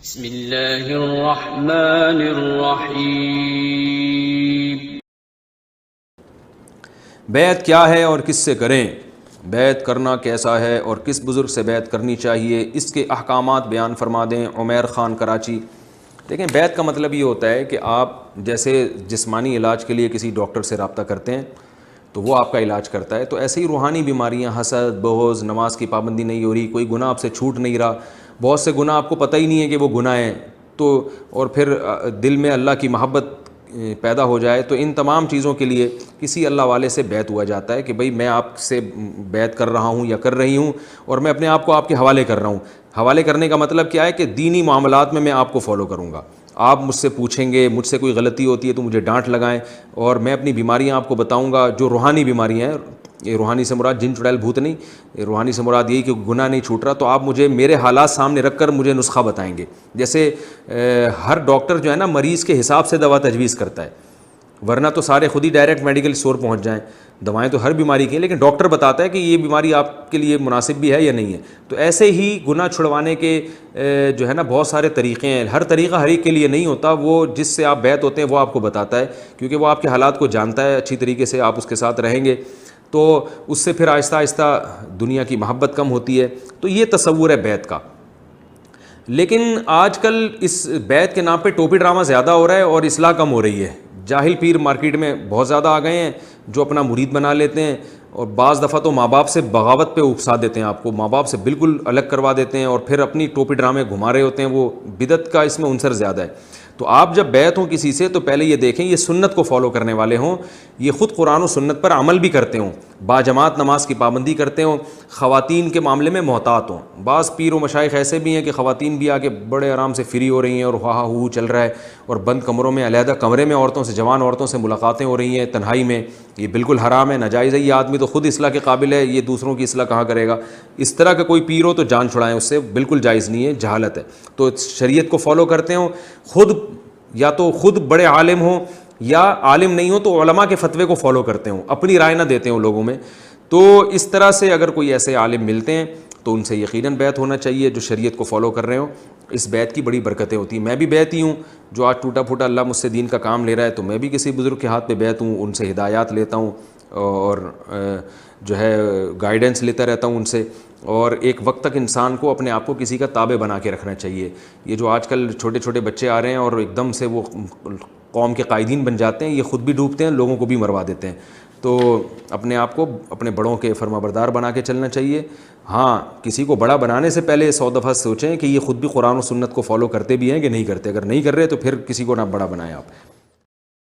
بسم اللہ الرحمن الرحیم۔ بیعت کیا ہے اور کس سے کریں؟ بیعت کرنا کیسا ہے اور کس بزرگ سے بیعت کرنی چاہیے، اس کے احکامات بیان فرما دیں۔ عمیر خان کراچی۔ دیکھیں، بیعت کا مطلب یہ ہوتا ہے کہ آپ جیسے جسمانی علاج کے لیے کسی ڈاکٹر سے رابطہ کرتے ہیں تو وہ آپ کا علاج کرتا ہے، تو ایسے ہی روحانی بیماریاں، حسد، بغض، نماز کی پابندی نہیں ہو رہی، کوئی گناہ آپ سے چھوٹ نہیں رہا، بہت سے گناہ آپ کو پتہ ہی نہیں ہے کہ وہ گناہ ہیں، تو اور پھر دل میں اللہ کی محبت پیدا ہو جائے، تو ان تمام چیزوں کے لیے کسی اللہ والے سے بیعت ہوا جاتا ہے کہ بھئی میں آپ سے بیعت کر رہا ہوں یا کر رہی ہوں، اور میں اپنے آپ کو آپ کے حوالے کر رہا ہوں۔ حوالے کرنے کا مطلب کیا ہے کہ دینی معاملات میں آپ کو فالو کروں گا، آپ مجھ سے پوچھیں گے، مجھ سے کوئی غلطی ہوتی ہے تو مجھے ڈانٹ لگائیں، اور میں اپنی بیماریاں آپ کو بتاؤں گا جو روحانی بیماریاں ہیں۔ یہ روحانی سے مراد جن چڑیل بھوت نہیں، روحانی سے مراد یہی کہ گناہ نہیں چھوٹ رہا، تو آپ مجھے میرے حالات سامنے رکھ کر مجھے نسخہ بتائیں گے۔ جیسے ہر ڈاکٹر جو ہے نا مریض کے حساب سے دوا تجویز کرتا ہے، ورنہ تو سارے خود ہی ڈائریکٹ میڈیکل اسٹور پہنچ جائیں، دوائیں تو ہر بیماری کی ہیں، لیکن ڈاکٹر بتاتا ہے کہ یہ بیماری آپ کے لیے مناسب بھی ہے یا نہیں ہے۔ تو ایسے ہی گناہ چھڑوانے کے جو ہے نا بہت سارے طریقے ہیں، ہر طریقہ ہر ایک کے لیے نہیں ہوتا، وہ جس سے آپ بیعت ہوتے ہیں وہ آپ کو بتاتا ہے، کیونکہ وہ آپ کے حالات کو جانتا ہے، اچھی طریقے سے آپ اس کے ساتھ رہیں گے تو اس سے پھر آہستہ آہستہ دنیا کی محبت کم ہوتی ہے۔ تو یہ تصور ہے بیعت کا۔ لیکن آج کل اس بیعت کے نام پہ ٹوپی ڈرامہ زیادہ ہو رہا ہے اور اصلاح کم ہو رہی ہے۔ جاہل پیر مارکیٹ میں بہت زیادہ آ گئے ہیں جو اپنا مرید بنا لیتے ہیں، اور بعض دفعہ تو ماں باپ سے بغاوت پہ اکسا دیتے ہیں، آپ کو ماں باپ سے بالکل الگ کروا دیتے ہیں، اور پھر اپنی ٹوپی ڈرامے گھما رہے ہوتے ہیں۔ وہ بدعت کا اس میں عنصر زیادہ ہے۔ تو آپ جب بیعت ہوں کسی سے تو پہلے یہ دیکھیں یہ سنت کو فالو کرنے والے ہوں، یہ خود قرآن و سنت پر عمل بھی کرتے ہوں، باجماعت نماز کی پابندی کرتے ہوں، خواتین کے معاملے میں محتاط ہوں۔ بعض پیر و مشائخ ایسے بھی ہیں کہ خواتین بھی آگے بڑے آرام سے فری ہو رہی ہیں اور ہا ہو چل رہا ہے، اور بند کمروں میں علیحدہ کمرے میں عورتوں سے، جوان عورتوں سے ملاقاتیں ہو رہی ہیں تنہائی میں، یہ بالکل حرام ہے، ناجائز ہے۔ یہ آدمی تو خود اصلاح کے قابل ہے، یہ دوسروں کی اصلاح کہاں کرے گا؟ اس طرح کا کوئی پیر ہو تو جان چھڑائیں اس سے، بالکل جائز نہیں ہے، جہالت ہے۔ تو شریعت کو فالو کرتے ہوں، خود یا تو خود بڑے عالم ہوں یا عالم نہیں ہوں تو علماء کے فتوے کو فالو کرتے ہوں، اپنی رائے نہ دیتے ہوں لوگوں میں۔ تو اس طرح سے اگر کوئی ایسے عالم ملتے ہیں تو ان سے یقیناً بیعت ہونا چاہیے جو شریعت کو فالو کر رہے ہوں۔ اس بیعت کی بڑی برکتیں ہوتی ہیں۔ میں بھی بیعتی ہوں، جو آج ٹوٹا پھوٹا اللہ مجھ سے دین کا کام لے رہا ہے تو میں بھی کسی بزرگ کے ہاتھ پہ بیعت ہوں، ان سے ہدایات لیتا ہوں اور جو ہے گائیڈنس لیتا رہتا ہوں ان سے۔ اور ایک وقت تک انسان کو اپنے آپ کو کسی کا تابع بنا کے رکھنا چاہیے۔ یہ جو آج کل چھوٹے چھوٹے بچے آ رہے ہیں اور ایک دم سے وہ قوم کے قائدین بن جاتے ہیں، یہ خود بھی ڈوبتے ہیں، لوگوں کو بھی مروا دیتے ہیں۔ تو اپنے آپ کو اپنے بڑوں کے فرما بردار بنا کے چلنا چاہیے۔ ہاں، کسی کو بڑا بنانے سے پہلے 100 دفعہ سوچیں کہ یہ خود بھی قرآن و سنت کو فالو کرتے بھی ہیں کہ نہیں کرتے۔ اگر نہیں کر رہے تو پھر کسی کو نہ بڑا بنائیں آپ۔